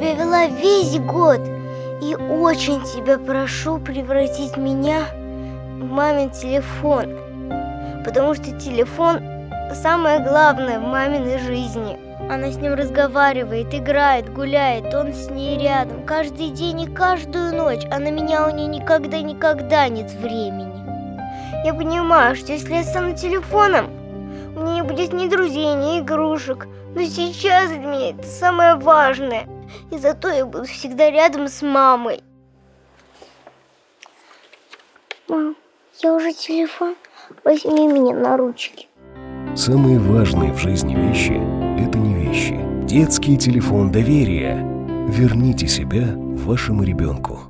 себя вела весь год. И очень тебя прошу превратить меня в мамин телефон. Потому что телефон самое главное в маминой жизни. Она с ним разговаривает, играет, гуляет, он с ней рядом. Каждый день и каждую ночь, а на меня у нее никогда нет времени. Я понимаю, что если я стану телефоном, у меня не будет ни друзей, ни игрушек. Но сейчас для меня это самое важное. И зато я буду всегда рядом с мамой. Мам, я уже телефон. Возьми меня на ручки. Самые важные в жизни вещи – это не вещи. Детский телефон доверия. Верните себя вашему ребенку.